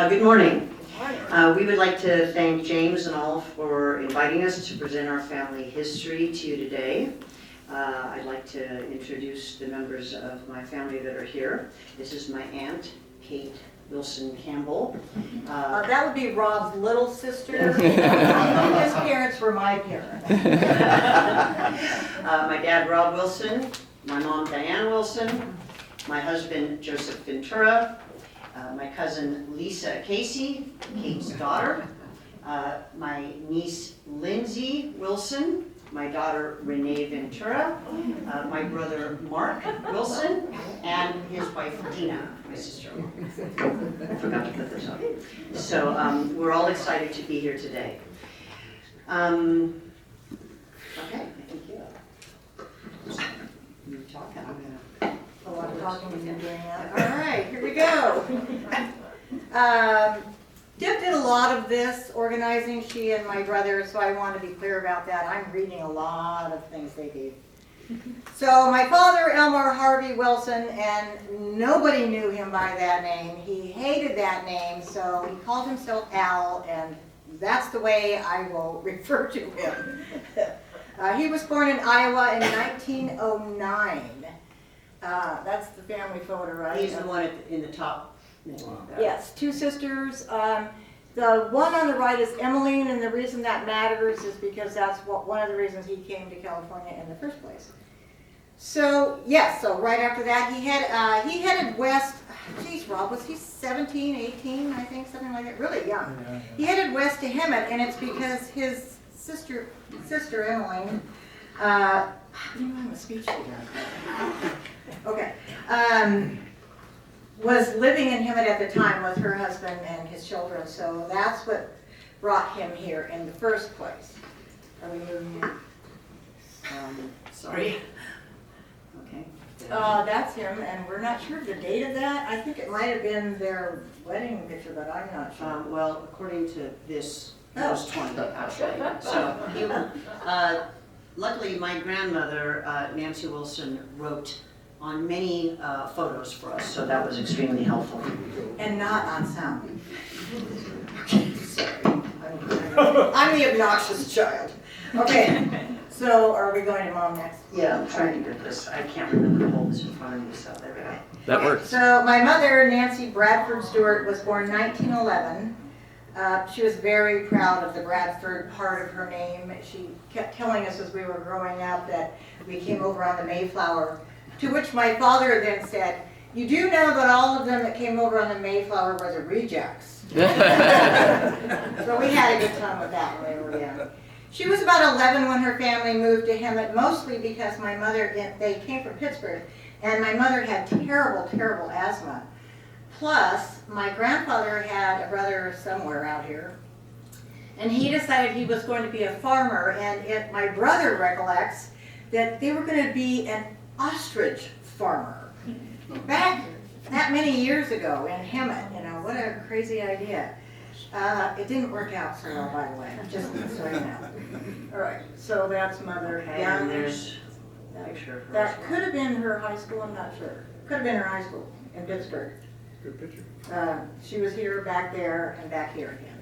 Good morning. We would like to thank James and all for inviting us to present our family history to you today. I'd like to introduce the members of my family that are here. This is my aunt, Kate Wilson Campbell. That would be Rob's little sister. His parents were my parents. My dad, Rob Wilson, my mom, Diane Wilson, my husband, Joseph Ventura, my cousin, Lisa Casey, Kate's daughter, my niece, Lindsay Wilson, my daughter, Renee Ventura, my brother, Mark Wilson, and his wife, Dina, my sister-in-law. I forgot to put this up. So we're all excited to be here today. Okay, I think you talk, and I'm gonna. A lot of talking we've been doing that. All right, here we go. Deb did a lot of this organizing, she and my brother, so I want to be clear about that. I'm reading a lot of things they do. So my father, Elmer Harvey Wilson, and nobody knew him by that name. He hated that name, so he called himself Al, and that's the way I will refer to him. He was born in Iowa in 1909. That's the family photo, right? He's the one in the top. Yes, two sisters. The one on the right is Emmeline, and the reason that matters is because that's one of the reasons he came to California in the first place. So yes, so right after that he headed west. Geez, Rob, was he 17, 18, I think, something like that? Really young. Yeah. He headed west to Hemet, and it's because his sister Emmeline. I'm a speech teacher. Okay. Was living in Hemet at the time with her husband and his children, so that's what brought him here in the first place. Are we moving here? Sorry. Okay. That's him, and we're not sure of the date of that. I think it might have been their wedding picture, but I'm not sure. Well, according to this, it was 20 actually. So he, luckily, my grandmother, Nancy Wilson, wrote on many photos for us, so that was extremely helpful. And not on sound. Sorry. I'm the obnoxious child. Okay, so are we going to Mom next? Yeah, I'm trying to get this. I can't remember to hold this in front of me, so there we go. That works. So my mother, Nancy Bradford Stewart, was born 1911. She was very proud of the Bradford part of her name. She kept telling us as we were growing up that we came over on the Mayflower, to which my father then said, "You do know that all of them that came over on the Mayflower were the rejects." So we had a good time with that when we were young. She was about 11 when her family moved to Hemet, mostly because my mother, they came from Pittsburgh, and my mother had terrible, terrible asthma. Plus, my grandfather had a brother somewhere out here, and he decided he was going to be a farmer, and my brother recollects that they were going to be an ostrich farmer. Back that many years ago in Hemet, what a crazy idea. It didn't work out so well, by the way, just so you know. All right, so that's Mother. Okay, and there's a picture of her. That could have been her high school, I'm not sure. Could have been her high school in Pittsburgh. Good picture. She was here, back there, and back here again.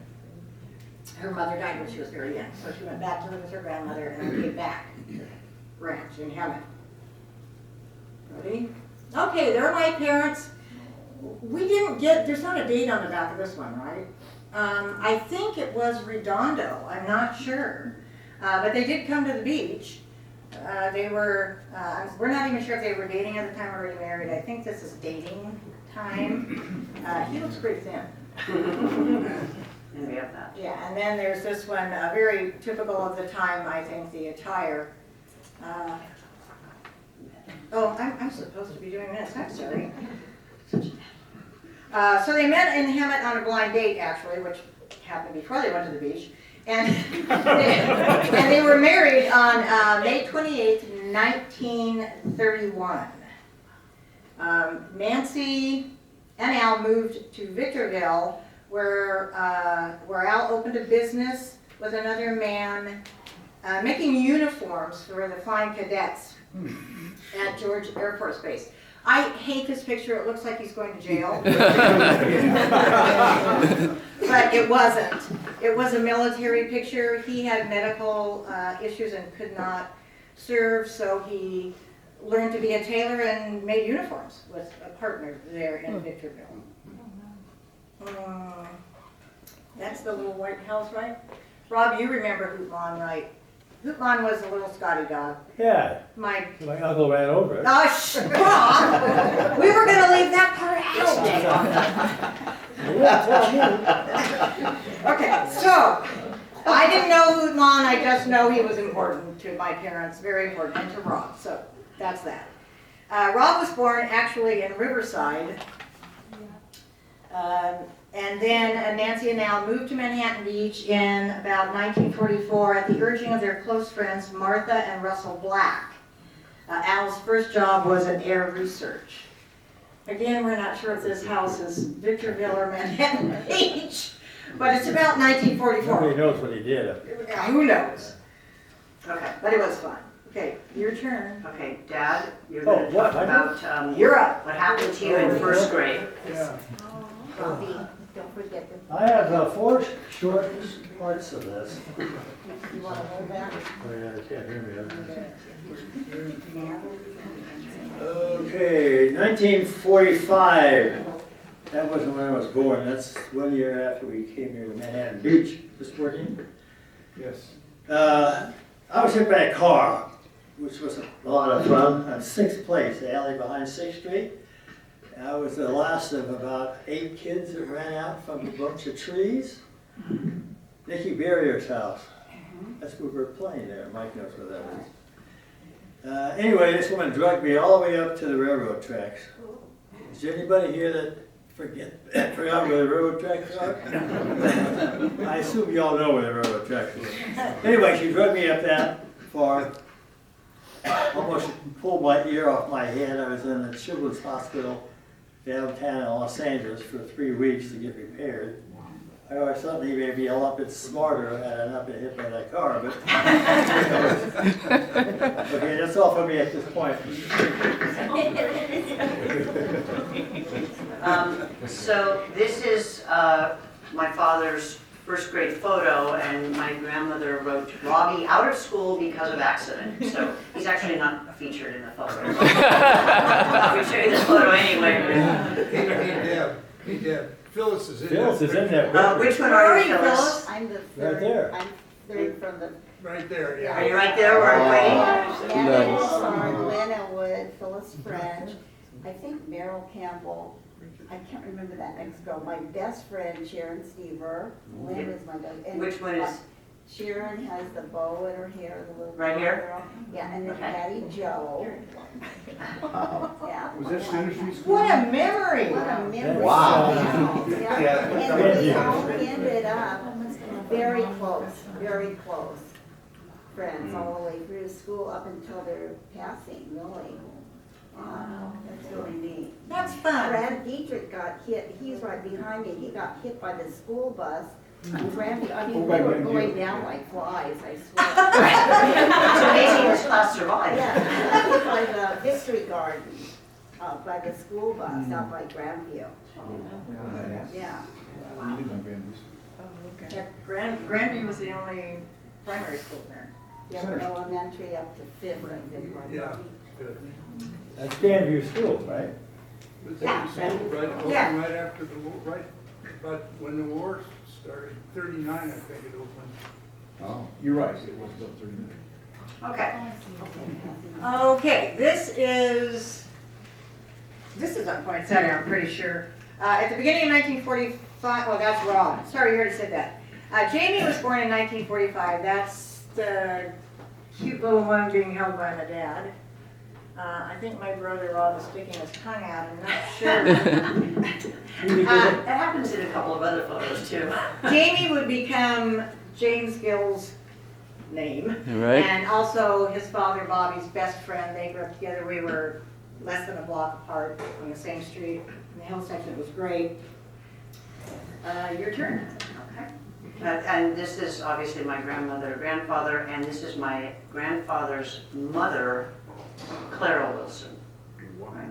Her mother died when she was very young, so she went back to live with her grandmother and then came back to the ranch in Hemet. Ready? Okay, they're my parents. We didn't get, there's not a date on the back of this one, right? I think it was Redondo, I'm not sure. But they did come to the beach. We're not even sure if they were dating at the time or already married. I think this is dating time. He looks pretty thin. And we have that. Yeah, and then there's this one, very typical of the time, I think, the attire. I'm supposed to be doing this, I'm sorry. So they met in Hemet on a blind date, actually, which happened before they went to the beach. And they were married on May 28th, 1931. Nancy and Al moved to Victorville, where Al opened a business with another man, making uniforms for the flying cadets at George Air Force Base. I hate this picture, it looks like he's going to jail. But it wasn't. It was a military picture. He had medical issues and could not serve, so he learned to be a tailor and made uniforms with a partner there in Victorville. That's the little white house, right? Rob, you remember Hootmon, right? Hootmon was a little Scotty dog. Yeah, My uncle ran over it. Rob, we were gonna leave that part out. Okay, so I didn't know Hootmon. I just know he was important to my parents, very important, and to Rob. So that's that. Rob was born actually in Riverside. And then Nancy and Al moved to Manhattan Beach in about 1944 at the urging of their close friends Martha and Russell Black. Al's first job was at Air Research. Again, we're not sure if this house is Victorville or Manhattan Beach, but it's about 1944. Nobody knows what he did. Who knows? Okay, But it was fun. Okay, your turn. okay, Dad, you're Oh, gonna what? talk about You're up. what happened to you in first grade. Yeah. Robbie, don't forget the. I have 4 short parts of this. You want to hold that? Oh, yeah, they can't hear me. Okay, 1945. That wasn't when I was born. That's 1 year after we came here to Manhattan Beach. This working? Yes. I was hit by a car, which was a lot of fun, on 6th Place, the alley behind 6th Street. I was the last of about 8 kids that ran out from a bunch of trees. Nicky Barrier's house. That's where we were playing there. Mike knows where that is. Anyway, this woman drugged me all the way up to the railroad tracks. Is there anybody here that forgot where the railroad tracks are? I assume you all know where the railroad tracks are. Anyway, she drugged me up that far. Almost pulled my ear off my head. I was in the Children's Hospital downtown in Los Angeles for 3 weeks to get repaired. I always thought maybe I'd be a lot bit smarter had I not been hit by that car, but okay, that's all for me at this point. So this is my father's first grade photo, and my grandmother wrote Robbie out of school because of accident. So he's actually not featured in the photo. I'll show you this photo anyway. Hey Deb, Phyllis is in Phyllis is in there. Which one are you, Phyllis? I'm the Right third. there. I'm third from the. right there, Are yeah. you right there where I'm waiting? Anna Sorn, Lena Wood, Phyllis French, I think Meryl Campbell. I can't remember that next girl. My best friend Sharon Stever. Lynn is my best. And Which one is? Sharon has the bow in her hair, the little Right bow here? girl. Yeah, and then Okay. Patty Joe. Yeah. Was that Center Street School? What a memory! What a memory. Wow. Yeah. And we all ended up very close friends all the way through school up until their passing, really. That's really neat. That's fun. Brad Dietrich got hit, he's right behind me, he got hit by the school bus. Randy, I mean, we were going down like flies, I swear. It's amazing this class survived. Yeah, he got hit by the Victory Garden, by the school bus out by Grandview. Yeah. Grandview was the only primary school there. Yeah, from elementary up to fifth, I think. Yeah. Good. That's Grandview School, right? Was that the school right, Yeah. opened right after the war, right, but when the war started, 39 I think it opened. Oh, you're right, it was about 30 minutes. Okay. Okay, this is on Point Center, I'm pretty sure. At the beginning of 1945, well, that's wrong. Sorry, you already said that. Jamie was born in 1945. That's the cute little one being held by my dad. I think my brother Rob is sticking his tongue out, I'm not sure. That happens in a couple of other photos too. Jamie would become James Gill's name. Right. And also his father Bobby's best friend. They grew up together. We were less than a block apart on the same street. And the hill section was great. Your turn. Okay. And this is obviously my grandfather, and this is my grandfather's mother, Clara Wilson. Right,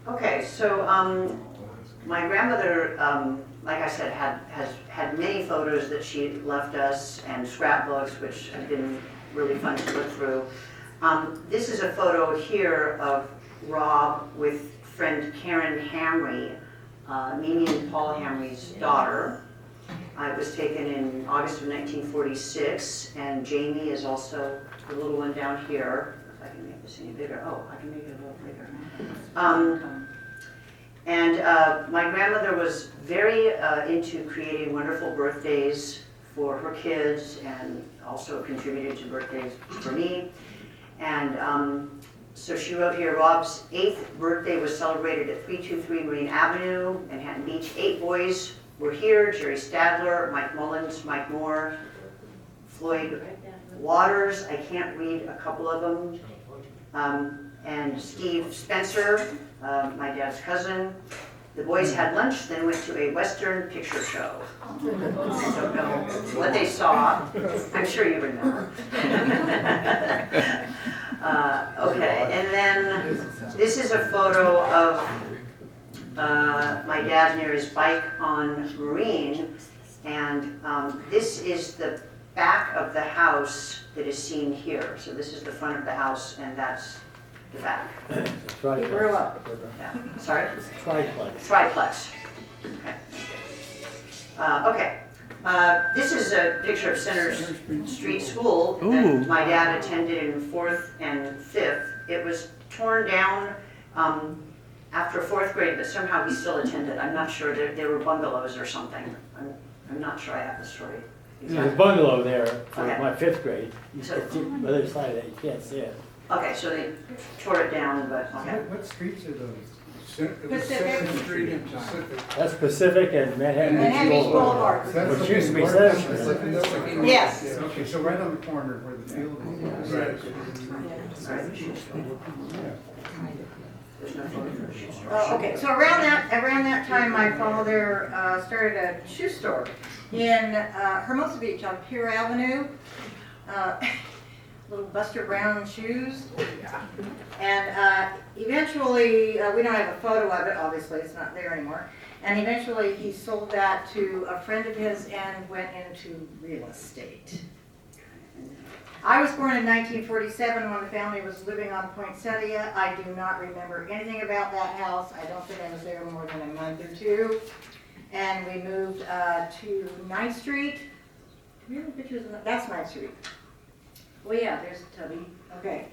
Okay, so my grandmother, like I said, has had many photos that she left us and scrapbooks, which have been really fun to look through. This is a photo here of Rob with friend Karen Hamry, Mimi and Paul Hamry's daughter. It was taken in August of 1946, and Jamie is also the little one down here. If I can make this any bigger. Oh, I can make it a little bigger. My grandmother was very into creating wonderful birthdays for her kids and also contributed to birthdays for me. And so she wrote here, Rob's 8th birthday was celebrated at 323 Marine Avenue, Manhattan Beach. 8 boys were here, Jerry Stadler, Mike Mullins, Mike Moore, Floyd Waters, I can't read a couple of them, and Steve Spencer, my dad's cousin. The boys had lunch, then went to a Western picture show. I don't know what they saw. I'm sure you remember. Okay, and then this is a photo of my dad near his bike on Marine, and this is the back of the house that is seen here. So this is the front of the house, and that's the back. He grew up. Yeah. Sorry? Triplex. Triplex. Okay. Okay. This is a picture of Center Street School that my dad attended in 4th and 5th. It was torn down after 4th grade, but somehow he still attended. I'm not sure. There were bungalows or something. I'm not sure I have the story. There's a bungalow there for Okay. my 5th grade. So- It's on the other side of it, you can't see it. Okay, so they tore it down, but okay. What streets are those? It was Pacific. 7th Street and Pacific. That's Pacific and Manhattan Manhattan Beach Beach Boulevard. Boulevard. Which used to be Center Street. Yes. Okay, so right on the corner where the field is. Right. There's no photo for the shoe store. Okay, so around that time, my father started a shoe store in Hermosa Beach on Pier Avenue. Little Buster Brown shoes. And eventually, we don't have a photo of it, obviously, it's not there anymore. And eventually, he sold that to a friend of his and went into real estate. I was born in 1947 when the family was living on Poinsettia. I do not remember anything about that house. I don't think I was there more than a month or two. And we moved to 9th Street. Do you have pictures of that? That's 9th Street. Well, yeah, there's Tubby. Okay.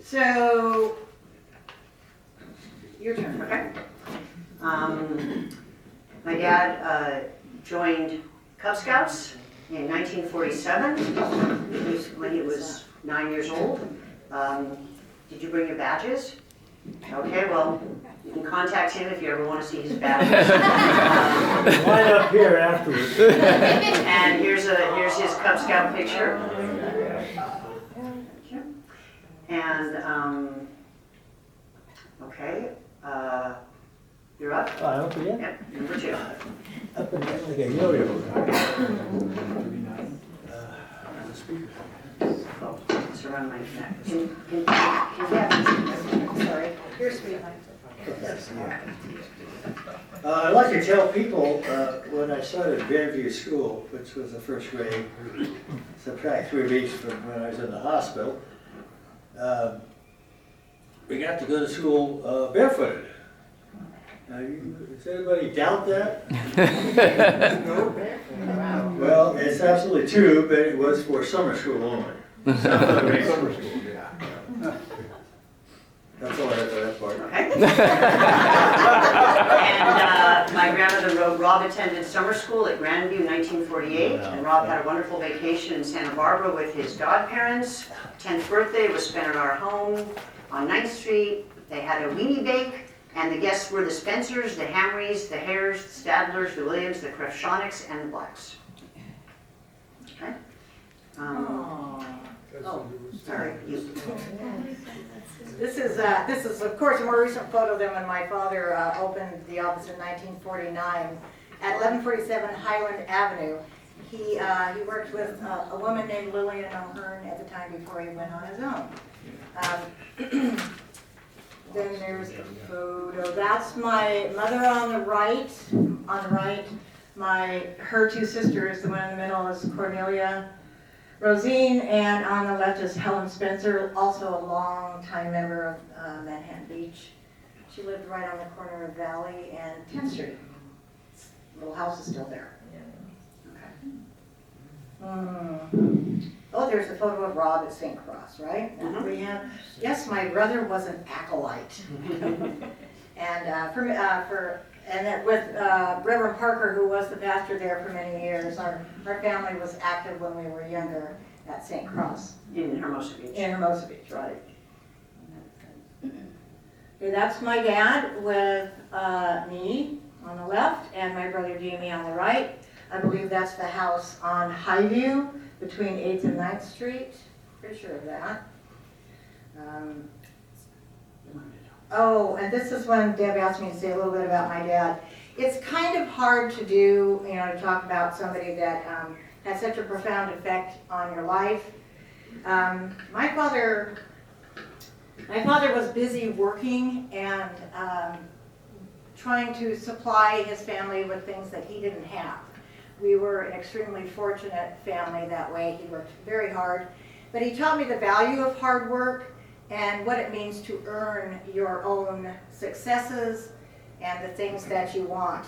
So, your turn. Okay. My dad joined Cub Scouts in 1947 when he was 9 years old. Did you bring your badges? Okay, well, you can contact him if you ever want to see his badges. Line up here afterwards. And here's his Cub Scout picture. And, okay, you're up? I don't forget. Yep, number 2. Up in there like a yo-yo. Oh, it's around my neck. Can Sorry. Here's sweet. I'd like to tell people, when I started Grandview School, which was the 1st grade, subtract 3 weeks from when I was in the hospital, we got to go to school barefooted. Now, does anybody doubt that? Well, it's absolutely true, but it was for summer school only. Summer school, yeah. That's all I have for that part. Okay. And my grandmother wrote, Rob attended summer school at Grandview in 1948, and Rob had a wonderful vacation in Santa Barbara with his godparents. 10th birthday was spent at our home on 9th Street. They had a weenie bake, and the guests were the Spencers, the Hamrys, the Hares, the Stadlers, the Williams, the Krefshoniks, and the Blacks. Okay. Oh, sorry. This is of course a more recent photo than when my father opened the office in 1949 at 1147 Highland Avenue. He worked with a woman named Lillian O'Hearn at the time before he went on his own. Then there's a photo. That's my mother on the right. On the right, her two sisters. The one in the middle is Cornelia Rosine, and on the left is Helen Spencer, also a long-time member of Manhattan Beach. She lived right on the corner of Valley and 10th Street. Little house is still there. Okay. Oh, there's a photo of Rob at St. Cross, right? We have, yes, my brother was an acolyte. And with Reverend Parker, who was the pastor there for many years, our family was active when we were younger at St. Cross. In Hermosa Beach. In Hermosa Beach, right. Okay, that's my dad with me on the left and my brother Jamie on the right. I believe that's the house on Highview between 8th and 9th Street. Pretty sure of that. Oh, and this is when Deb asked me to say a little bit about my dad. It's kind of hard to do, to talk about somebody that had such a profound effect on your life. My father was busy working and trying to supply his family with things that he didn't have. We were an extremely fortunate family that way. He worked very hard, but he taught me the value of hard work and what it means to earn your own successes and the things that you want.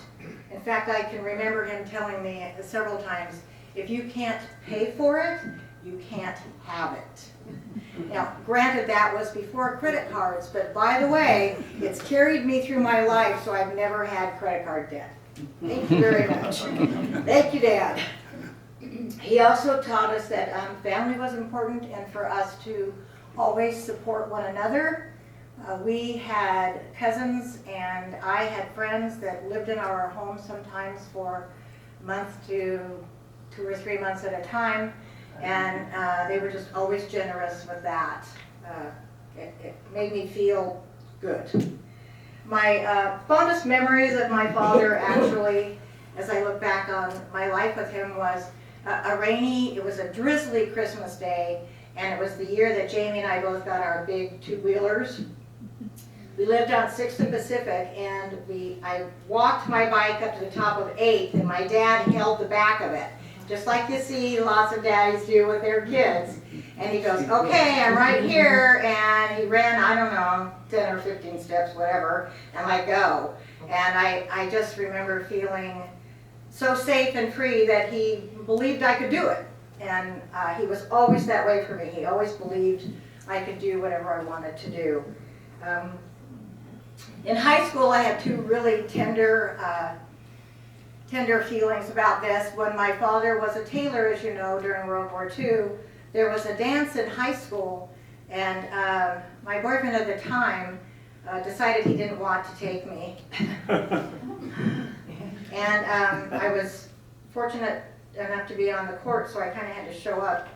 In fact, I can remember him telling me several times, if you can't pay for it, you can't have it. Now, granted, that was before credit cards, but by the way, it's carried me through my life, so I've never had credit card debt. Thank you very much. Thank you, Dad. He also taught us that family was important and for us to always support one another. We had cousins and I had friends that lived in our home sometimes for months to 2 or 3 months at a time, and they were just always generous with that. It made me feel good. My fondest memories of my father, actually, as I look back on my life with him, was it was a drizzly Christmas day, and it was the year that Jamie and I both got our big two-wheelers. We lived on 6th and Pacific, and I walked my bike up to the top of 8th, and my dad held the back of it, just like you see lots of daddies do with their kids. And he goes, okay, I'm right here, and he ran, I don't know, 10 or 15 steps, whatever, and I go. And I just remember feeling so safe and free that he believed I could do it. And he was always that way for me. He always believed I could do whatever I wanted to do. In high school, I had two really tender feelings about this. When my father was a tailor, as you know, during World War II, there was a dance in high school, and my boyfriend at the time decided he didn't want to take me. And I was fortunate enough to be on the court, so I kind of had to show up.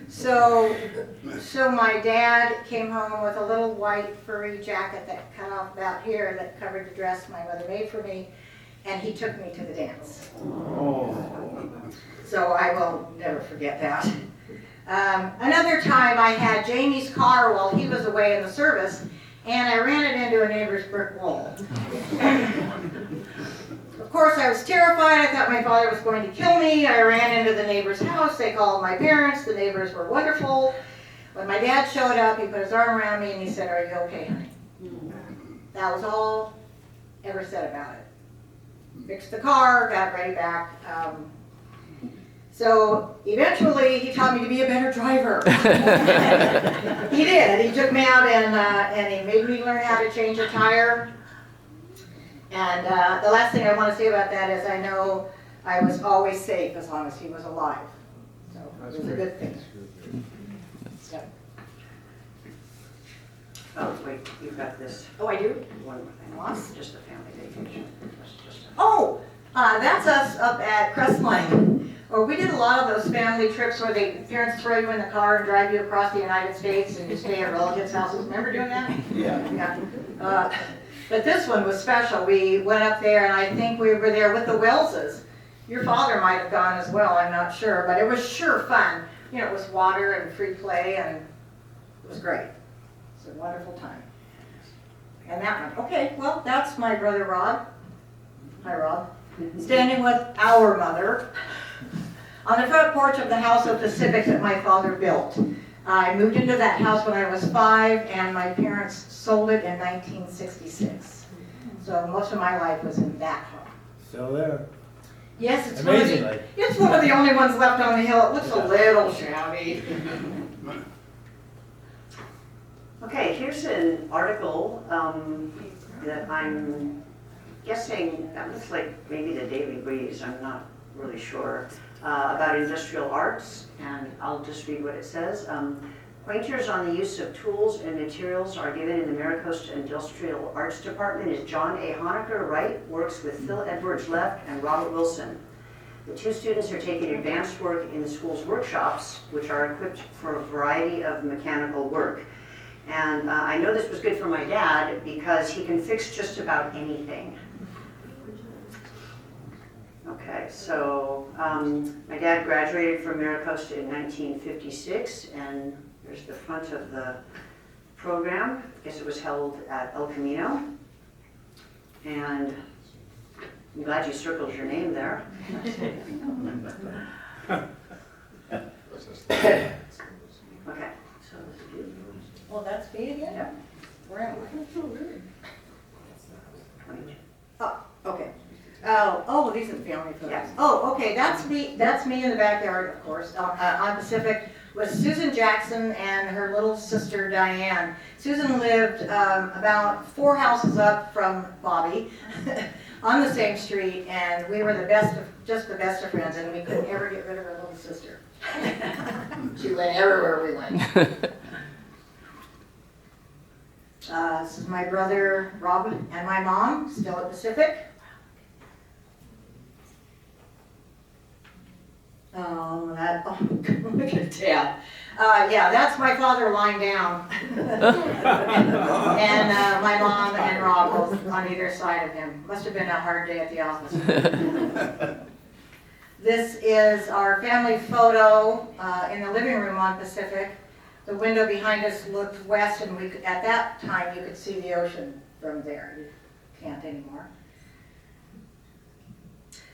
So my dad came home with a little white furry jacket that cut off about here that covered the dress my mother made for me, and he took me to the dance. Oh. So I will never forget that. Another time I had Jamie's car while he was away in the service, and I ran it into a neighbor's brick wall. Of course, I was terrified. I thought my father was going to kill me. I ran into the neighbor's house. They called my parents. The neighbors were wonderful. When my dad showed up, he put his arm around me and he said, "Are you okay, honey?" That was all ever said about it. Fixed the car, got ready back. So eventually, he taught me to be a better driver. He did. He took me out and he made me learn how to change a tire. And the last thing I want to say about that is I know I was always safe as long as he was alive. So it was a good thing. So. Oh, wait, you've got this. Oh, I do? One more thing. Awesome. Just a family vacation. Oh, that's us up at Crestline. Or we did a lot of those family trips where the parents throw you in the car and drive you across the United States and you stay at relatives' houses. Remember doing that? Yeah. But this one was special. We went up there, and I think we were there with the Wellses. Your father might have gone as well, I'm not sure, but it was sure fun. You know, it was water and free play, and it was great. It was a wonderful time. And that one, okay, well, that's my brother Rob. Hi, Rob. Standing with our mother on the front porch of the house of the Civic that my father built. I moved into that house when I was 5, and my parents sold it in 1966. So most of my life was in that home. Still there. Yes, it's Amazingly. it's one of the only ones left on the hill. It looks a little shabby. Okay, here's an article that I'm guessing, that looks like maybe the Daily Breeze, I'm not really sure, about industrial arts, and I'll just read what it says. Pointers on the use of tools and materials are given in the Maricosta Industrial Arts Department as John A. Honecker Wright works with Phil Edwards Left and Robert Wilson. The two students are taking advanced work in the school's workshops, which are equipped for a variety of mechanical work. And I know this was good for my dad because he can fix just about anything. Okay, so my dad graduated from Maricosta in 1956, and there's the front of the program. I guess it was held at El Camino. And I'm glad you circled your name there. Okay, so let's do. Well, that's me again? Yep. Where am I? 22. Oh, okay. Oh, these are the family photos. Yes. Oh, okay, that's me in the backyard, of course, on Pacific, with Susan Jackson and her little sister Diane. Susan lived about 4 houses up from Bobby on the same street, and we were just the best of friends, and we couldn't ever get rid of her little sister. She went everywhere we went. This is my brother Rob and my mom, still at Pacific. Look at Dad. Yeah, that's my father lying down. And my mom and Rob both on either side of him. Must have been a hard day at the office. This is our family photo in the living room on Pacific. The window behind us looked west, and at that time you could see the ocean from there. You can't anymore.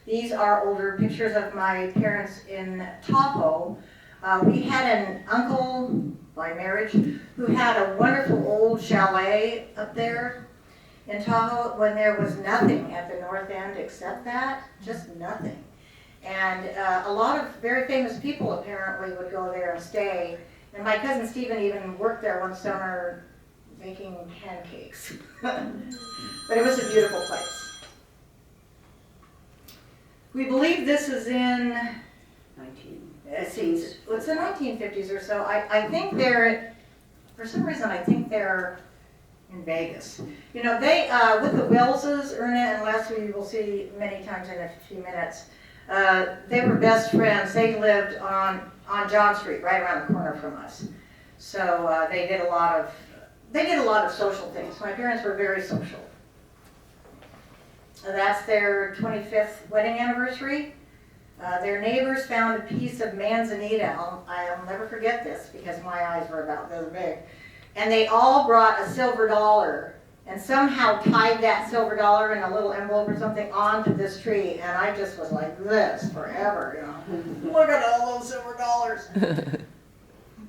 These are older pictures of my parents in Tahoe. We had an uncle by marriage who had a wonderful old chalet up there in Tahoe when there was nothing at the north end except that, just nothing. And a lot of very famous people apparently would go there and stay. And my cousin Stephen even worked there one summer making pancakes. But it was a beautiful place. We believe this is in 1950s. It's the 1950s or so. I think they're, for some reason, I think they're in Vegas. You know, they, with the Wellses, Erna and Les, we will see many times in a few minutes, they were best friends. They lived on John Street, right around the corner from us. So they did a lot of social things. My parents were very social. That's their 25th wedding anniversary. Their neighbors found a piece of manzanita. I'll never forget this because my eyes were about this big. And they all brought a silver dollar and somehow tied that silver dollar in a little envelope or something onto this tree. And I just was like this forever, you know. Look at all those silver dollars.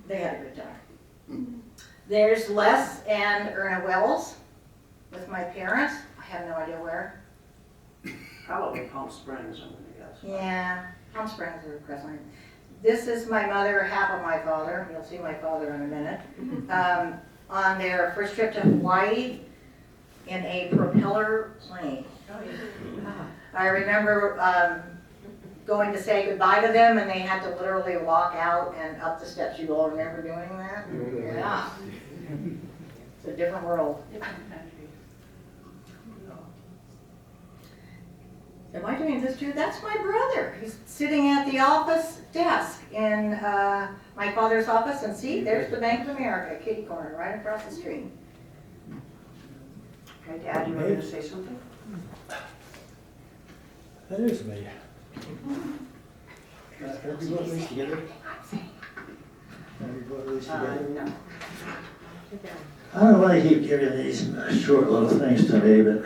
They had a good time. There's Les and Erna Wells with my parents. I have no idea where. Probably Palm Springs, I'm gonna guess. Yeah, Palm Springs or Crestline. This is my mother, half of my father. You'll see my father in a minute. On their first trip to Hawaii in a propeller plane. I remember going to say goodbye to them, and they had to literally walk out and up the steps. You all remember doing that? Yeah. It's a different world. Am I doing this too? That's my brother. He's sitting at the office desk in my father's office, and see, there's the Bank of America, kitty corner, right across the street. Okay, Dad, you were gonna say something? That is me. Can we go at least together? Can we go at least together? No. I don't know why they keep giving these short little things to me, but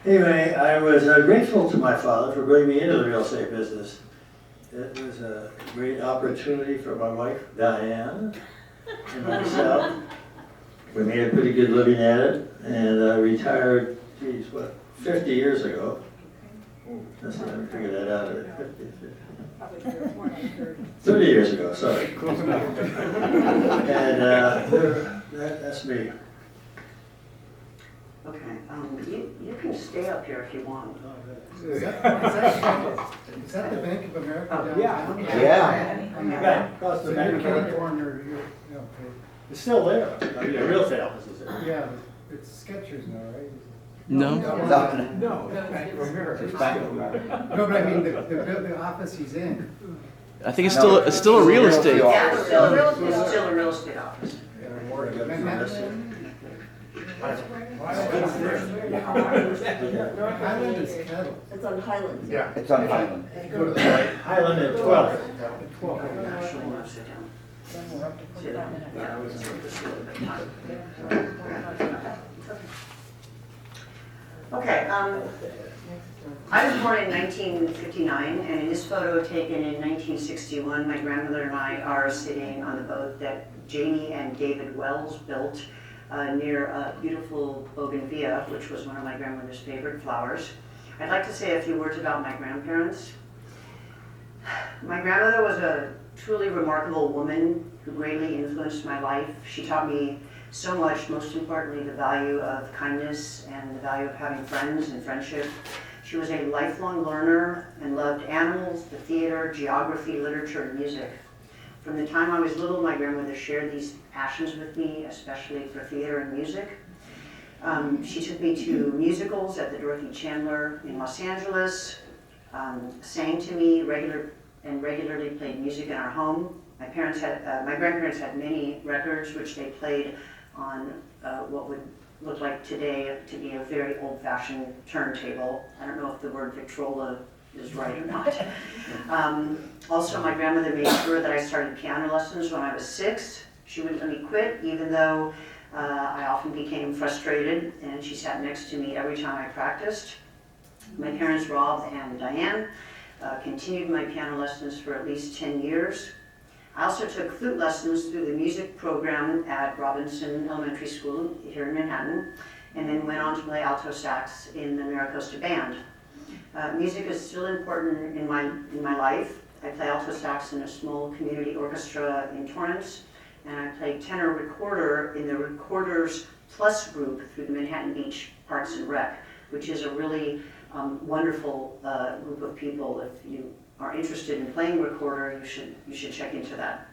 anyway, I was grateful to my father for bringing me into the real estate business. It was a great opportunity for my wife, Diane, and myself. We made a pretty good living at it, and I retired, 50 years ago. Let's see, let me figure that out. 30 years ago, sorry. Close enough. And that's me. Okay, you can stay up here if you want. Is that the Bank of America downtown? Yeah. Across the So back you're of California, okay. It's still there. I mean, the real estate office is there. Yeah, it's Skechers now, right? No. No, Bank of America. No, but I mean, the office he's in. I think it's still a real estate. Yeah, it's still a real estate office. Highland is Kettle. It's on Highlands. Yeah. It's on Highland. Go to the right. Highland at 12. Actually, no, sit down. Sit down. Yeah, let's take this a little bit time. Okay, I was born in 1959, and in this photo taken in 1961, my grandmother and I are sitting on the boat that Jamie and David Wells built near a beautiful bougainvillea, which was one of my grandmother's favorite flowers. I'd like to say a few words about my grandparents. My grandmother was a truly remarkable woman who greatly influenced my life. She taught me so much, most importantly, the value of kindness and the value of having friends and friendship. She was a lifelong learner and loved animals, the theater, geography, literature, and music. From the time I was little, my grandmother shared these passions with me, especially for theater and music. She took me to musicals at the Dorothy Chandler in Los Angeles, sang to me regularly played music in our home. My grandparents had many records which they played on what would look like today to be a very old-fashioned turntable. I don't know if the word Victrola is right or not. Also, my grandmother made sure that I started piano lessons when I was 6. She wouldn't let me quit, even though I often became frustrated, and she sat next to me every time I practiced. My parents, Rob and Diane, continued my piano lessons for at least 10 years. I also took flute lessons through the music program at Robinson Elementary School here in Manhattan, and then went on to play alto sax in the Maricosta Band. Music is still important in my life. I play alto sax in a small community orchestra in Torrance, and I play tenor recorder in the Recorders Plus group through the Manhattan Beach Parks and Rec, which is a really wonderful group of people. If you are interested in playing recorder, you should check into that.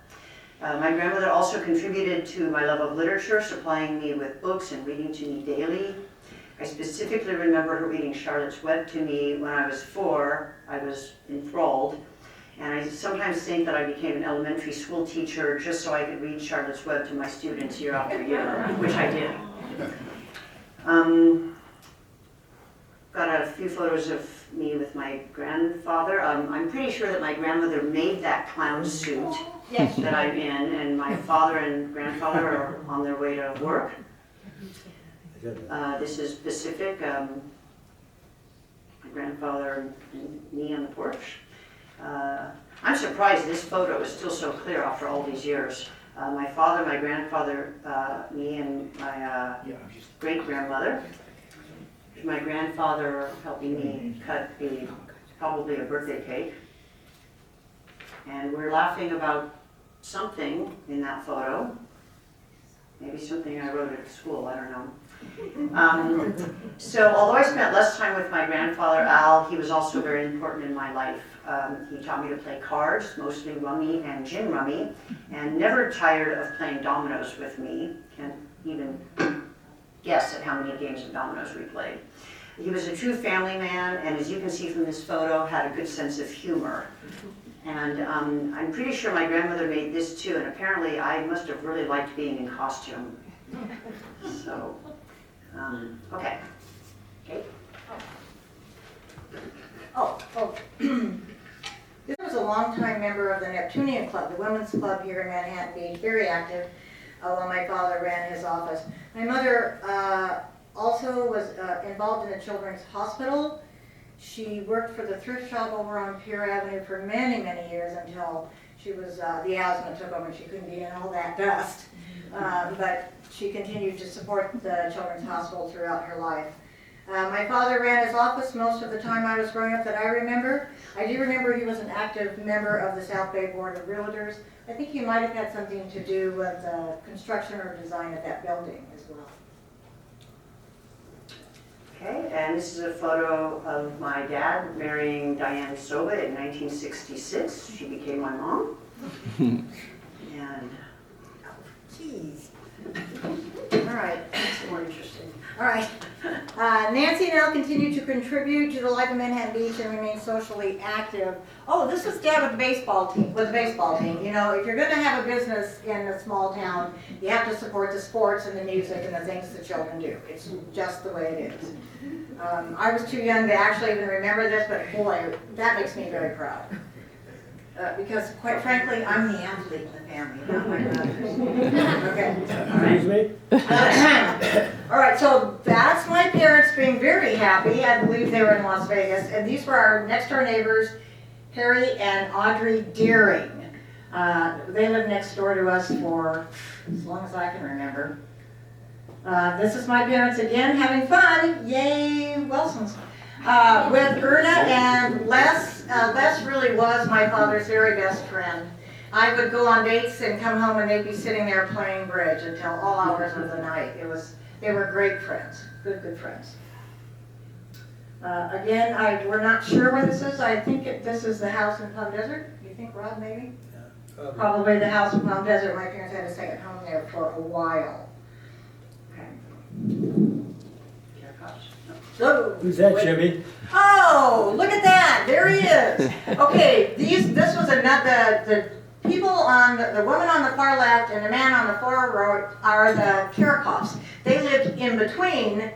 My grandmother also contributed to my love of literature, supplying me with books and reading to me daily. I specifically remember her reading Charlotte's Web to me when I was 4. I was enthralled, and I sometimes think that I became an elementary school teacher just so I could read Charlotte's Web to my students year after year, which I did. Got a few photos of me with my grandfather. I'm pretty sure that my grandmother made that clown suit that I'm in, and my father and grandfather are on their way to work. This is Pacific, my grandfather and me on the porch. I'm surprised this photo is still so clear after all these years. My father, my grandfather, me, and my great-grandmother. My grandfather helping me cut probably a birthday cake. And we're laughing about something in that photo. Maybe something I wrote at school, I don't know. So although I spent less time with my grandfather, Al, he was also very important in my life. He taught me to play cards, mostly rummy and gin rummy, and never tired of playing dominoes with me. Can't even guess at how many games of dominoes we played. He was a true family man, and as you can see from this photo, had a good sense of humor. And I'm pretty sure my grandmother made this too, and apparently I must have really liked being in costume. So, okay. Kate? This was a longtime member of the Neptunian Club, the women's club here in Manhattan Beach, very active. while my father ran his office. My mother also was involved in a children's hospital. She worked for the thrift shop over on Pier Avenue for many, many years until she was, the asthma took over and she couldn't be in all that dust. But she continued to support the children's hospital throughout her life. My father ran his office most of the time I was growing up that I remember. I do remember he was an active member of the South Bay Board of Realtors. I think he might have had something to do with the construction or design of that building as well. Okay, and this is a photo of my dad marrying Diane Soba in 1966. She became my mom. And, Jeez. All right. that's more interesting. All right. Nancy and I continue to contribute to the life of Manhattan Beach and remain socially active. Oh, this was Deb with the baseball team. You know, if you're going to have a business in a small town, you have to support the sports and the music and the things the children do. It's just the way it is. I was too young to actually even remember this, but boy, that makes me very proud. Because quite frankly, I'm the athlete in the family, not my brothers. Okay. Excuse me? All right, so that's my parents being very happy. I believe they were in Las Vegas. And these were our next door neighbors, Harry and Audrey Deering. They lived next door to us for as long as I can remember. This is my parents again having fun. Yay, Wilsons. With Erna and Les. Les really was my father's very best friend. I would go on dates and come home and they'd be sitting there playing bridge until all hours of the night. They were great friends, good friends. Again, we're not sure where this is. I think this is the house in Palm Desert. You think, Rob, maybe? Yeah, Probably the house in Palm Desert. My parents had a second home there for a while. Okay. Whoa. Who's that, Wait. Jimmy? Oh, look at that! There he is. Okay, this was another. The people on the woman on the far left and the man on the far right are the Karakoffs. They lived in between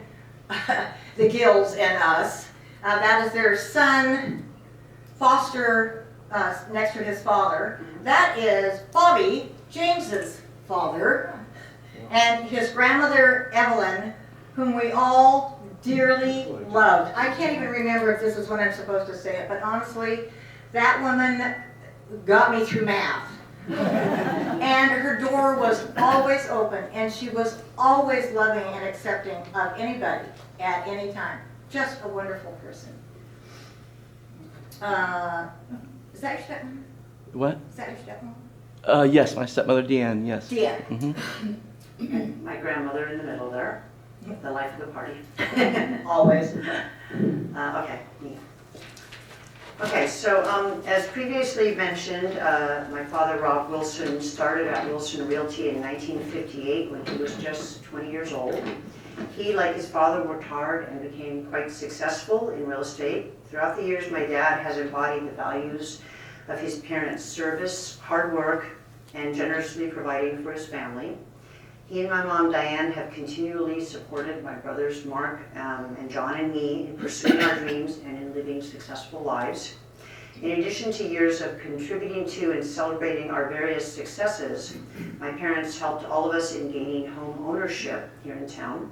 the Gills and us. That is their son, Foster, next to his father. That is Bobby, James's father, and his grandmother Evelyn, whom we all dearly loved. I can't even remember if this is when I'm supposed to say it, but honestly, that woman got me through math. And her door was always open, and she was always loving and accepting of anybody at any time. Just a wonderful person. Is that your stepmom? What? Is that your stepmom? Yes, my stepmother Deanne, yes. Deanne. And my grandmother in the middle there, the life of the party. Always. Okay, me. Okay, so as previously mentioned, my father, Rob Wilson, started at Wilson Realty in 1958 when he was just 20 years old. He, like his father, worked hard and became quite successful in real estate. Throughout the years, my dad has embodied the values of his parents' service, hard work, and generously providing for his family. He and my mom, Diane, have continually supported my brothers, Mark and John and me in pursuing our dreams and in living successful lives. In addition to years of contributing to and celebrating our various successes, my parents helped all of us in gaining home ownership here in town.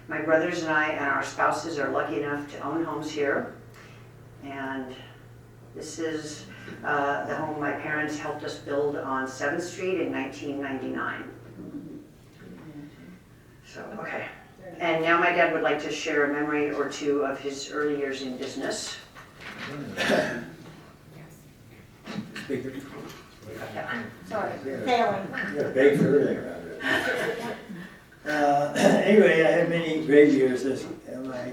My brothers and I and our spouses are lucky enough to own homes here. And this is the home my parents helped us build on 7th Street in 1999. So, okay. And now my dad would like to share a memory or two of his early years in business. Speaker. Sorry, failing. You're big for everything around here. Anyway, I had many great years as my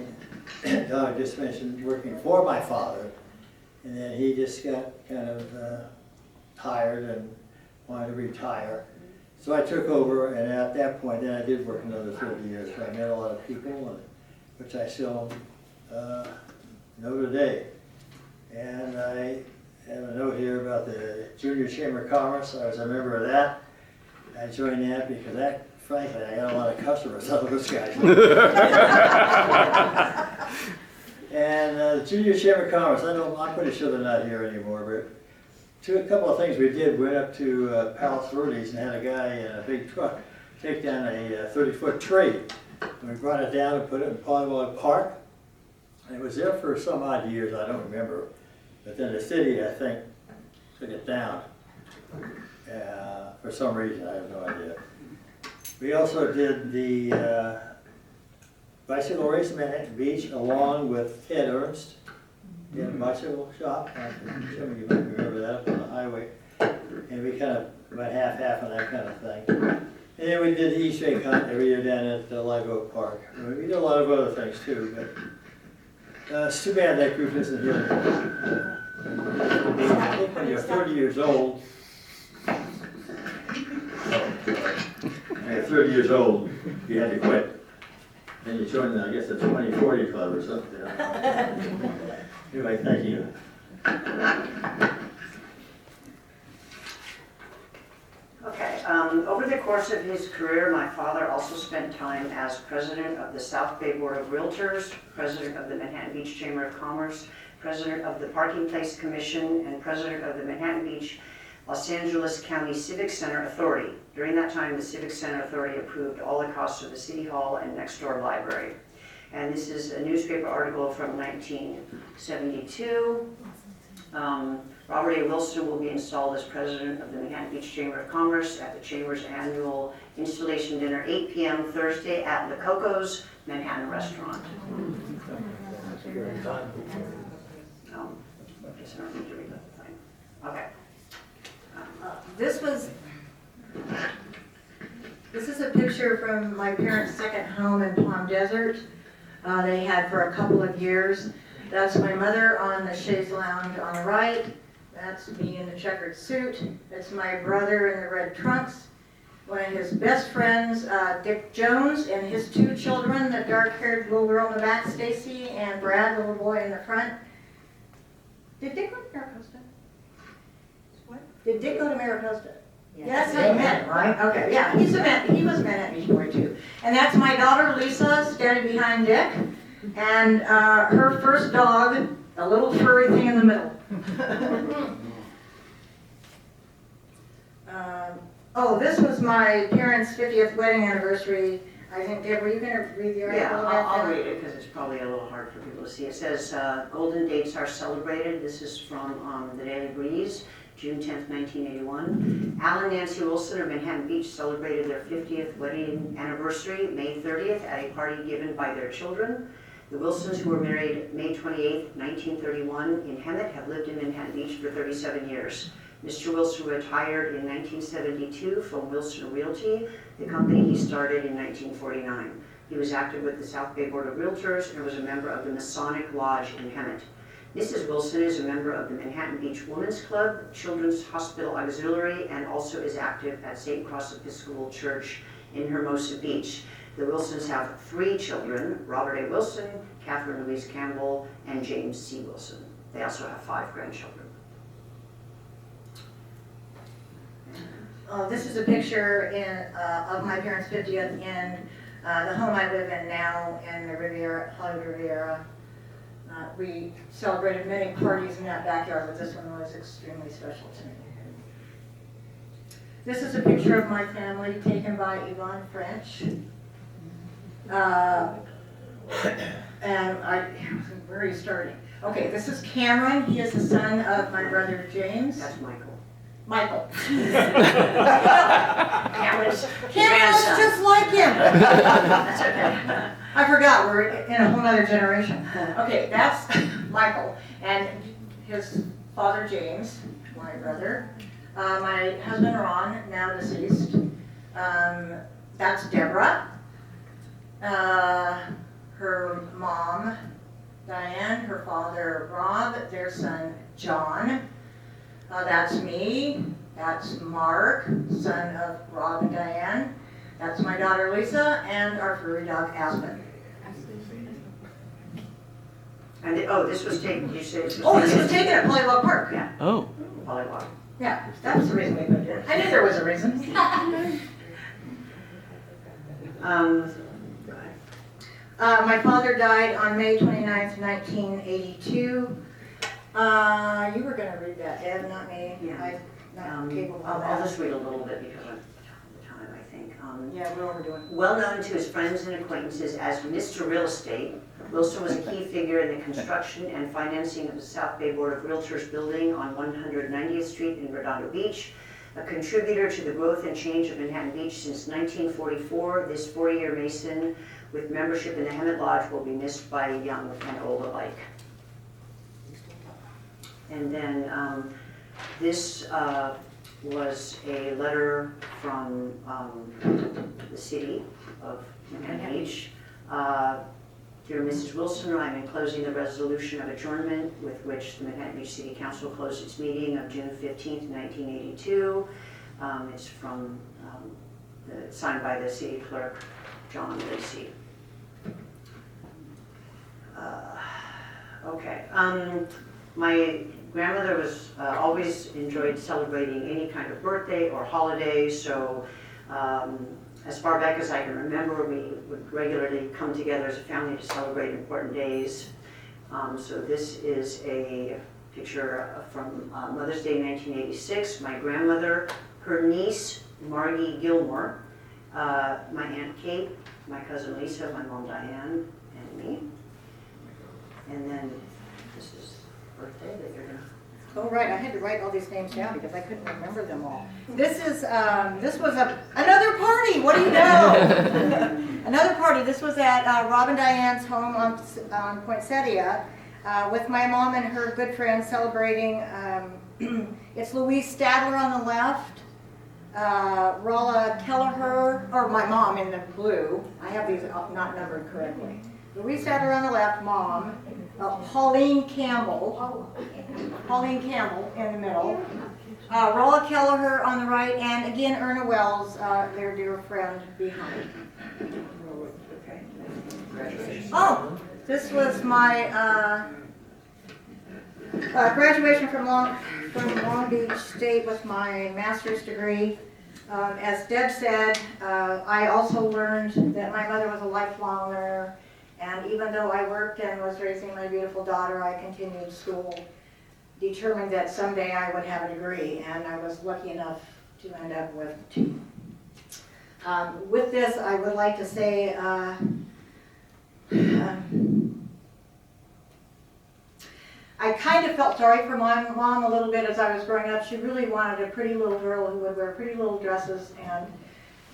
daughter just mentioned, working for my father. And then he just got kind of tired and wanted to retire. So I took over, and at that point, then I did work another 30 years. So I met a lot of people, which I still know today. And I have a note here about the Junior Chamber of Commerce. I was a member of that. I joined that because that, frankly, I got a lot of customers out of those guys. And the Junior Chamber of Commerce, I'm pretty sure they're not here anymore, but a couple of things we did. Went up to Palos Verdes and had a guy in a big truck take down a 30-foot tree. And we brought it down and put it in Polywood Park. And it was there for some odd years, I don't remember. But then the city, I think, took it down for some reason, I have no idea. We also did the bicycle race in Manhattan Beach along with Ted Ernst. He had a bicycle shop. Some of you might remember that up on the highway. And we kind of about half on that kind of thing. And then we did the Easter egg hunt every year down at the Live Oak Park. We did a lot of other things too, but it's too bad that group isn't here. I think when you're 30 years old, when you're 30 years old, you had to quit. Then you joined, I guess, the 2040 club or something. Anyway, thank you. Okay, over the course of his career, my father also spent time as president of the South Bay Board of Realtors, president of the Manhattan Beach Chamber of Commerce, president of the Parking Place Commission, and president of the Manhattan Beach Los Angeles County Civic Center Authority. During that time, the Civic Center Authority approved all the costs of the City Hall and next door library. And this is a newspaper article from 1972. Robert A. Wilson will be installed as president of the Manhattan Beach Chamber of Commerce at the Chamber's annual installation dinner, 8 p.m. Thursday at Le Coco's Manhattan Restaurant. I guess I don't need to read the whole thing. Okay. This is a picture from my parents' second home in Palm Desert. They had for a couple of years. That's my mother on the chaise lounge on the right. That's me in the checkered suit. That's my brother in the red trunks. One of his best friends, Dick Jones, and his two children, the dark-haired little girl in the back, Stacy, and Brad, the little boy in the front. Did Dick go to Maricosta? What? Did Dick go to Maricosta? Yeah, that's how you met him, right? Okay, yeah, he was a Manhattan Beach boy too. And that's my daughter Lisa standing behind Dick, and her first dog, a little furry thing in the middle. Oh, this was my parents' 50th wedding anniversary. I think, Deb, were you going to read the article? Yeah, about I'll that? read it because it's probably a little hard for people to see. It says, golden dates are celebrated. This is from the Daily Breeze, June 10th, 1981. Al and Nancy Wilson of Manhattan Beach celebrated their 50th wedding anniversary, May 30th, at a party given by their children. The Wilsons, who were married May 28th, 1931 in Hemet, have lived in Manhattan Beach for 37 years. Mr. Wilson retired in 1972 from Wilson Realty, the company he started in 1949. He was active with the South Bay Board of Realtors and was a member of the Masonic Lodge in Hemet. Mrs. Wilson is a member of the Manhattan Beach Women's Club, Children's Hospital Auxiliary, and also is active at St. Cross Episcopal Church in Hermosa Beach. The Wilsons have 3 children, Robert A. Wilson, Catherine Louise Campbell, and James C. Wilson. They also have 5 grandchildren. This is a picture of my parents' 50th in the home I live in now in the Riviera, Hollywood Riviera. We celebrated many parties in that backyard, but this one was extremely special to me. This is a picture of my family taken by Yvonne French. And where are you starting? Okay, this is Cameron. He is the son of my brother James. That's Michael. Michael. Cameron's Cameron looks grandson. just like him. That's okay. I forgot, we're in a whole other generation. Okay, that's Michael and his father James, my brother. My husband Ron, now deceased. That's Deborah. Her mom, Diane, her father Rob, their son John. That's me. That's Mark, son of Rob and Diane. That's my daughter Lisa and our furry dog Aspen. And this was taken, you said this was Oh, this was taken at Polywog Park. Yeah, Oh, Polywog. Yeah, that was the reason we put it in. I knew there was a reason. My father died on May 29th, 1982. You were going to read that, Deb, not me. Yeah. I'm not capable of I'll that. just read a little bit because of the time, I think. Yeah, we're overdoing it. Well known to his friends and acquaintances as Mr. Real Estate, Wilson was a key figure in the construction and financing of the South Bay Board of Realtors building on 190th Street in Redondo Beach. A contributor to the growth and change of Manhattan Beach since 1944, this 40-year Mason with membership in the Hemet Lodge will be missed by young and old alike. And then this was a letter from the city of Manhattan Beach. Dear Mrs. Wilson, I'm enclosing the resolution of adjournment with which the Manhattan Beach City Council closed its meeting of June 15th, 1982. It's from, signed by the city clerk, John Lacey. Okay. My grandmother was always enjoyed celebrating any kind of birthday or holiday, so as far back as I can remember, we would regularly come together as a family to celebrate important days. So this is a picture from Mother's Day 1986. My grandmother, her niece, Margie Gilmore, my Aunt Kate, my cousin Lisa, my mom Diane, and me. And then this is birthday that you're gonna... Oh, right, I had to write all these names down because I couldn't remember them all. This was another party, what do you know? Another party, this was at Rob and Diane's home on Poinsettia with my mom and her good friends celebrating. It's Louise Stadler on the left, Rolla Kelleher, or my mom in the blue. I have these not numbered correctly. Louise Stadler on the left, mom. Pauline Campbell in the middle, Rolla Kelleher on the right, and again Erna Wells, their dear friend, behind. Oh, this was my graduation from Long Beach State with my master's degree. As Deb said, I also learned that my mother was a lifelong learner. And even though I worked and was raising my beautiful daughter, I continued school, determined that someday I would have a degree, and I was lucky enough to end up with two. With this, I would like to say, I kind of felt sorry for my mom a little bit as I was growing up. She really wanted a pretty little girl who would wear pretty little dresses and,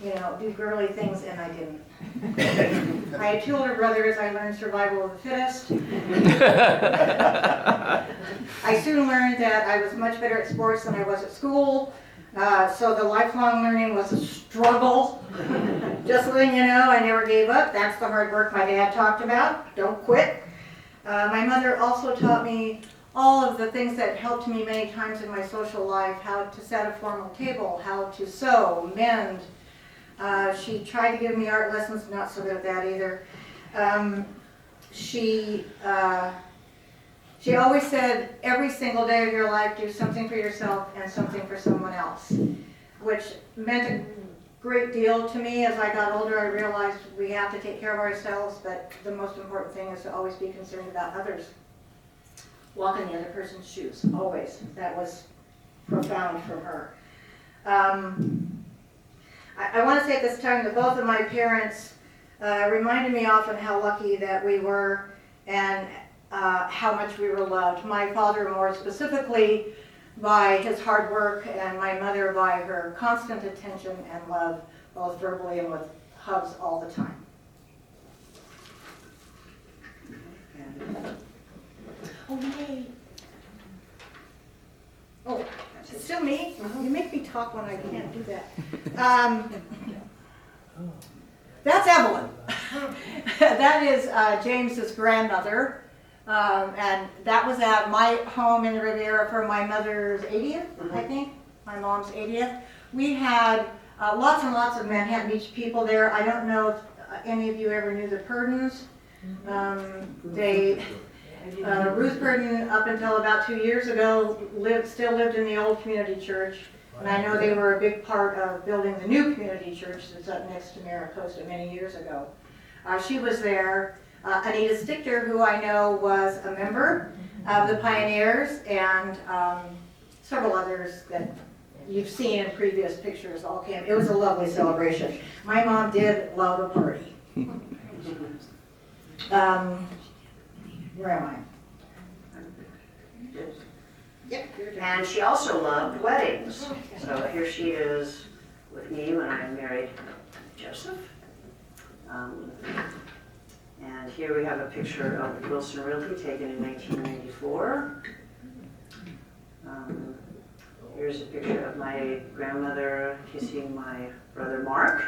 you know, do girly things, and I didn't. I had two older brothers. I learned survival of the fittest. I soon learned that I was much better at sports than I was at school. So the lifelong learning was a struggle. Just letting you know, I never gave up. That's the hard work my dad talked about. Don't quit. My mother also taught me all of the things that helped me many times in my social life, how to set a formal table, how to sew, mend. She tried to give me art lessons, not so good at that either. She always said, every single day of your life, do something for yourself and something for someone else, which meant a great deal to me. As I got older, I realized we have to take care of ourselves, but the most important thing is to always be concerned about others. Walk in the other person's shoes, always. That was profound from her. I want to say at this time that both of my parents reminded me often how lucky that we were and how much we were loved. My father more specifically by his hard work, and my mother by her constant attention and love, both verbally and with hugs all the time. Oh, yay. Oh, is it still me? You make me talk when I can't do that. That's Evelyn. That is James's grandmother. And that was at my home in the Riviera for my mother's 80th, I think, my mom's 80th. We had lots and lots of Manhattan Beach people there. I don't know if any of you ever knew the Purdens. Ruth Purden, up until about 2 years ago, still lived in the old community church. And I know they were a big part of building the new community church that's up next to Maricosta many years ago. She was there. Anita Stichter, who I know was a member of the Pioneers, and several others that you've seen in previous pictures all came. It was a lovely celebration. My mom did love a party. Where am I? And she also loved weddings. So here she is with me when I married Joseph. And here we have a picture of Wilson Realty taken in 1994. Here's a picture of my grandmother kissing my brother Mark.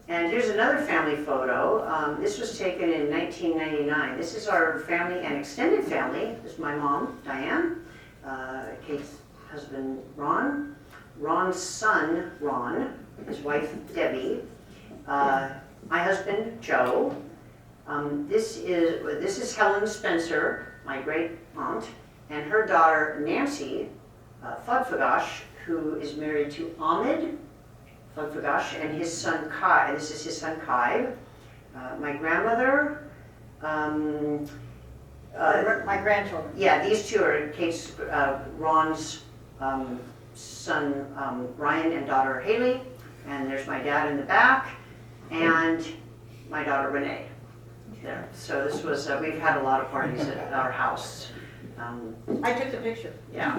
And here's another family photo. This was taken in 1999. This is our family and extended family. This is my mom, Diane, Kate's husband, Ron, Ron's son, Ron, his wife, Debbie, my husband, Joe. This is Helen Spencer, my great aunt, and her daughter, Nancy Fugfagash, who is married to Ahmed Fugfagash, and his son Kai. This is his son Kai. My grandmother. My grandchildren. Yeah, these two are Kate's, Ron's son Ryan and daughter Haley, and there's my dad in the back, and my daughter Renee. There. So this was we've had a lot of parties at our house. I took the picture. Yeah.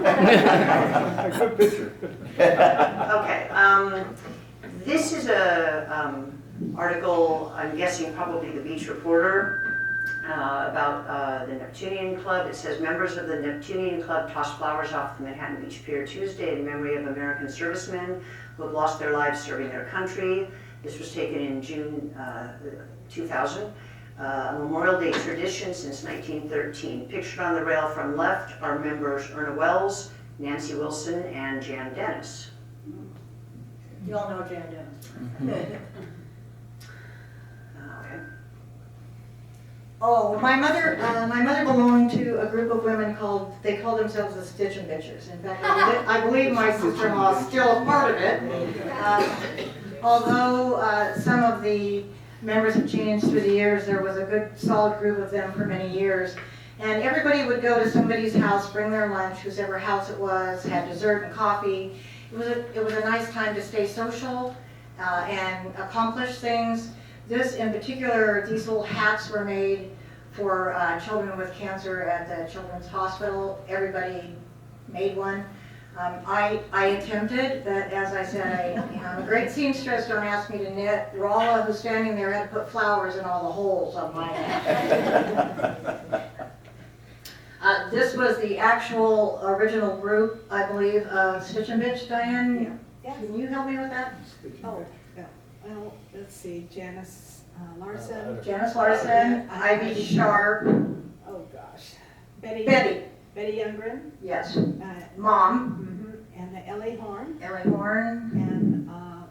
A good picture. Okay. This is a article, I'm guessing probably the Beach Reporter, about the Neptunian Club. It says members of the Neptunian Club tossed flowers off the Manhattan Beach Pier Tuesday in memory of American servicemen who have lost their lives serving their country. This was taken in June 2000. A Memorial Day tradition since 1913. Pictured on the rail from left are members Erna Wells, Nancy Wilson, and Jan Dennis. You all know Jan Dennis. Okay. Oh, my mother belonged to a group of women they called themselves the Stitch and Bitches. In fact, I believe my sister-in-law is still a part of it. Although some of the members have changed through the years, there was a good solid group of them for many years. And everybody would go to somebody's house, bring their lunch, whosever house it was, had dessert and coffee. It was a nice time to stay social and accomplish things. This in particular, these little hats were made for children with cancer at the Children's Hospital. Everybody made one. I attempted, but as I said, I'm a great seamstress, don't ask me to knit. Rolla, who's standing there, had to put flowers in all the holes of my hat. This was the actual original group, I believe, of Stitch and Bitch. Diane, Yeah. can you help me with that? Oh, yeah. Well, let's see, Janice Larson. Janice Larson, Ivy Sharp, Oh, gosh. Betty Youngren. Yes, uh, Mom, And Ellie Horn. Ellen Horn, And, oh,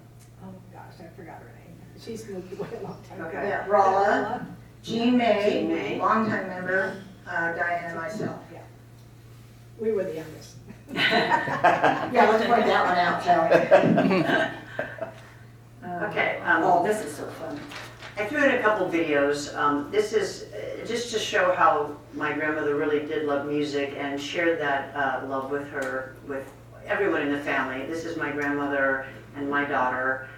gosh, I forgot her name. She's moved away a long time ago. Okay. yeah, Rolla, Jean Jean May. May, longtime member, Diane and myself. We were the youngest. Yeah, let's point that one out, shall we? Okay. Oh, this is so fun. I threw in a couple videos. This is just to show how my grandmother really did love music and shared that love with everyone in the family. This is my grandmother and my daughter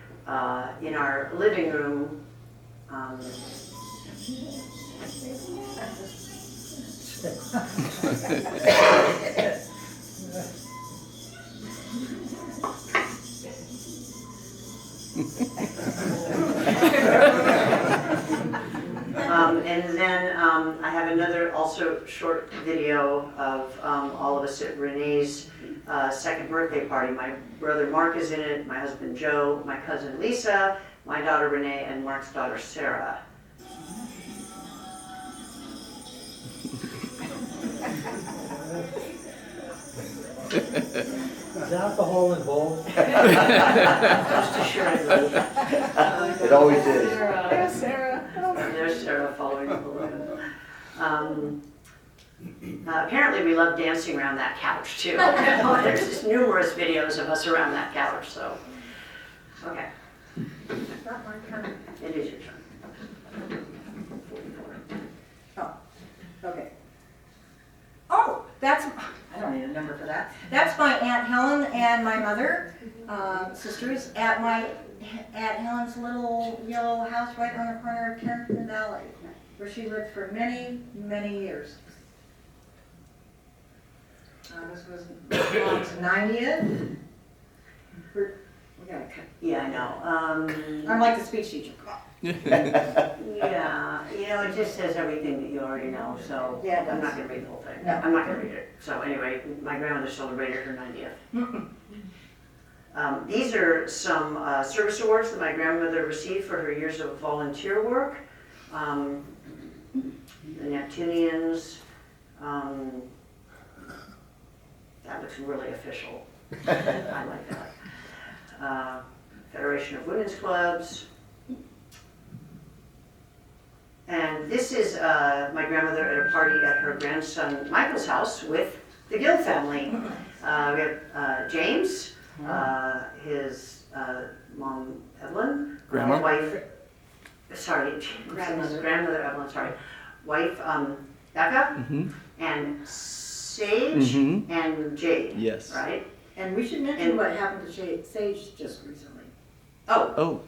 in our living room. And then I have another also short video of all of us at Renee's second birthday party. My brother Mark is in it, my husband Joe, my cousin Lisa, my daughter Renee, and Mark's daughter Sarah. Is alcohol involved? Just assuredly. It always is. There's Sarah. There's Sarah following the balloon. Apparently we love dancing around that couch too. There's just numerous videos of us around that couch, so. Okay, It's not my turn. it is your turn. 44. Okay. Oh, that's, I don't even know remember for that. That's my Aunt Helen and my mother, sisters, at Aunt Helen's little yellow house right on the corner of Carrington Valley, where she lived for many, many years. This was Mom's 90th. We gotta cut. Yeah, I know. I'm like the speech teacher. Yeah, it just says everything that you already know, so Yeah, it I'm not does. gonna read the whole thing. No. I'm not gonna read it. So anyway, my grandmother celebrated her 90th. These are some service awards that my grandmother received for her years of volunteer work. The Neptunians, that looks really official. I like that. Federation of Women's Clubs. And this is my grandmother at a party at her grandson Michael's house with the Gill family. We have James, his mom Evelyn, Grandma? wife, grandmother Evelyn, wife Becca, and Sage and Jade. Yes. Right? And we should mention And- what happened to Sage just recently. Oh,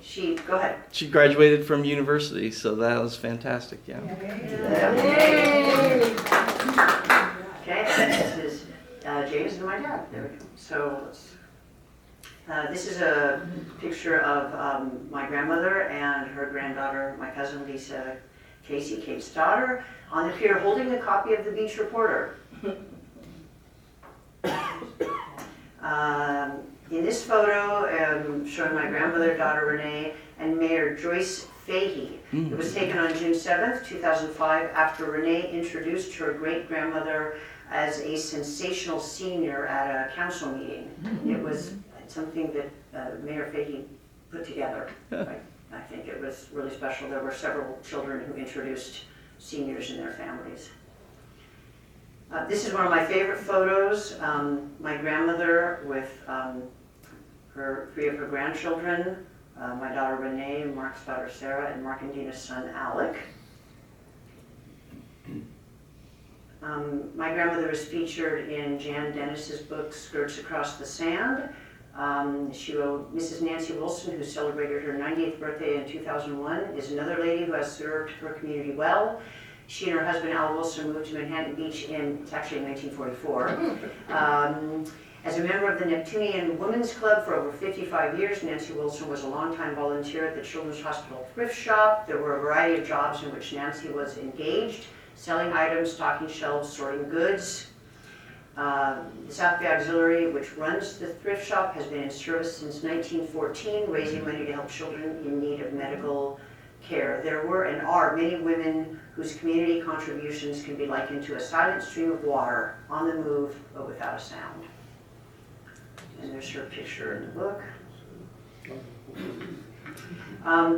Go ahead. she graduated from university, so that was fantastic, yeah. Okay, and this is James and my dad. There we go. So this is a picture of my grandmother and her granddaughter, my cousin Lisa Casey, Kate's daughter, on the pier holding a copy of the Beach Reporter. In this photo, showing my grandmother, daughter Renee, and Mayor Joyce Fahey. It was taken on June 7th, 2005, after Renee introduced her great-grandmother as a sensational senior at a council meeting. It was something that Mayor Fahey put together. I think it was really special. There were several children who introduced seniors and their families. This is one of my favorite photos. My grandmother with three of her grandchildren, my daughter Renee, Mark's daughter Sarah, and Mark and Dina's son Alec. My grandmother is featured in Jan Dennis's book, Skirts Across the Sand. Mrs. Nancy Wilson, who celebrated her 90th birthday in 2001, is another lady who has served her community well. She and her husband Al Wilson moved to Manhattan Beach it's actually in 1944. As a member of the Neptunian Women's Club for over 55 years, Nancy Wilson was a longtime volunteer at the Children's Hospital Thrift Shop. There were a variety of jobs in which Nancy was engaged, selling items, stocking shelves, sorting goods. The South Bay Auxiliary, which runs the thrift shop, has been in service since 1914, raising money to help children in need of medical care. There were and are many women whose community contributions can be likened to a silent stream of water, on the move but without a sound. And there's her picture in the book.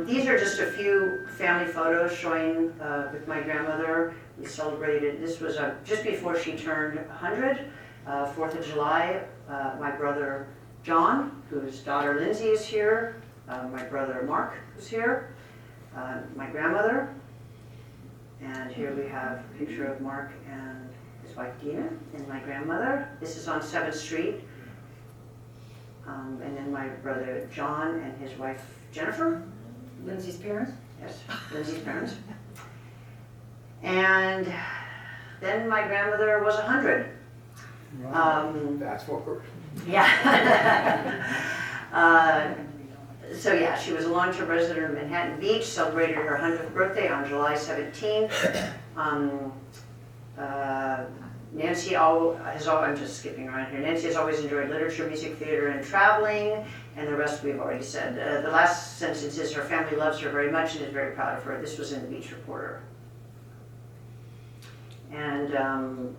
These are just a few family photos showing with my grandmother. We celebrated, this was just before she turned 100, 4th of July. My brother John, whose daughter Lindsay is here, my brother Mark is here, my grandmother, and here we have a picture of Mark and his wife Dina, and my grandmother. This is on 7th Street. And then my brother John and his wife Jennifer. Lindsay's parents? Yes, Lindsay's parents. And then my grandmother was 100. That's what we're. Yeah. So yeah, she was a long-term resident of Manhattan Beach, celebrated her 100th birthday on July 17th. Nancy I'm just skipping around here. Nancy has always enjoyed literature, music, theater, and traveling, and the rest we've already said. The last sentence is her family loves her very much and is very proud of her. This was in the Beach Reporter. And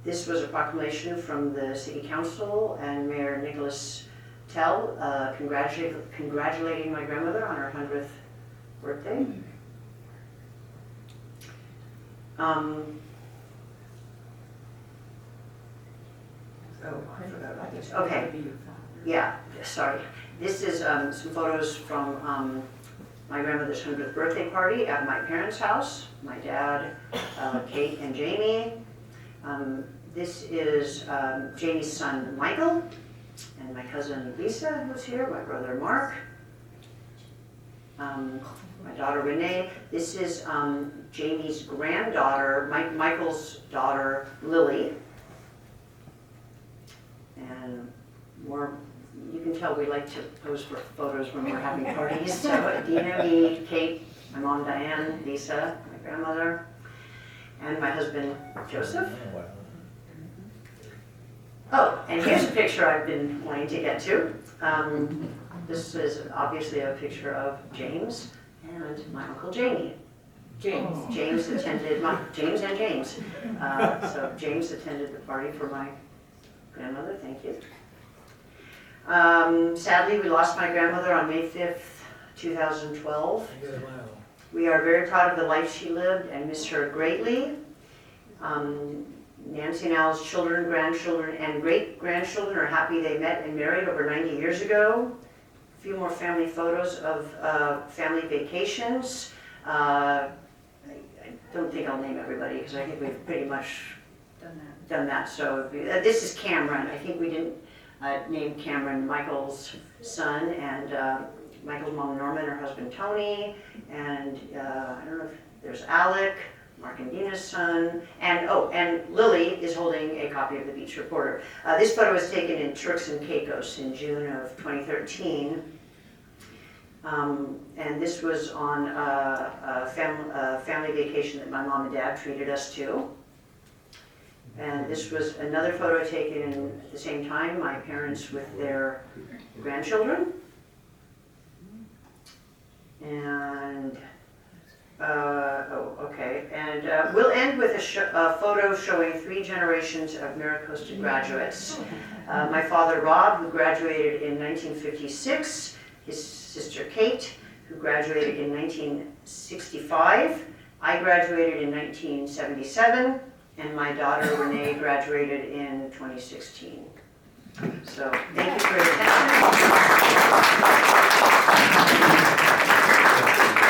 this was a proclamation from the City Council and Mayor Nicholas Tell congratulating my grandmother on her 100th birthday. Oh, I forgot about this. Okay. Yeah, sorry. This is some photos from my grandmother's 100th birthday party at my parents' house. My dad, Kate and Jamie. This is Jamie's son, Michael, and my cousin Lisa, who's here, my brother Mark, my daughter Renee. This is Jamie's granddaughter, Michael's daughter, Lily. And more, you can tell we like to pose for photos when we're having parties. So Dina, me, Kate, my mom Diane, Lisa, my grandmother, and my husband Joseph. Oh, and here's a picture I've been wanting to get to. This is obviously a picture of James and my Uncle Jamie. James attended, James and James. So James attended the party for my grandmother, thank you. Sadly, we lost my grandmother on May 5th, 2012. We are very proud of the life she lived and miss her greatly. Nancy and Al's children, grandchildren, and great-grandchildren are happy they met and married over 90 years ago. A few more family photos of family vacations. I don't think I'll name everybody because I think we've pretty much done that. So this is Cameron. I think we didn't name Cameron, Michael's son, and Michael's mom Norma and her husband Tony, and I don't know if there's Alec, Mark and Dina's son, and Lily is holding a copy of the Beach Reporter. This photo was taken in Turks and Caicos in June of 2013. And this was on a family vacation that my mom and dad treated us to. And this was another photo taken at the same time, my parents with their grandchildren. And, And we'll end with a photo showing 3 generations of MiraCosta graduates. My father, Rob, who graduated in 1956, his sister, Kate, who graduated in 1965. I graduated in 1977, and my daughter, Renee, graduated in 2016. So, thank you for your attention.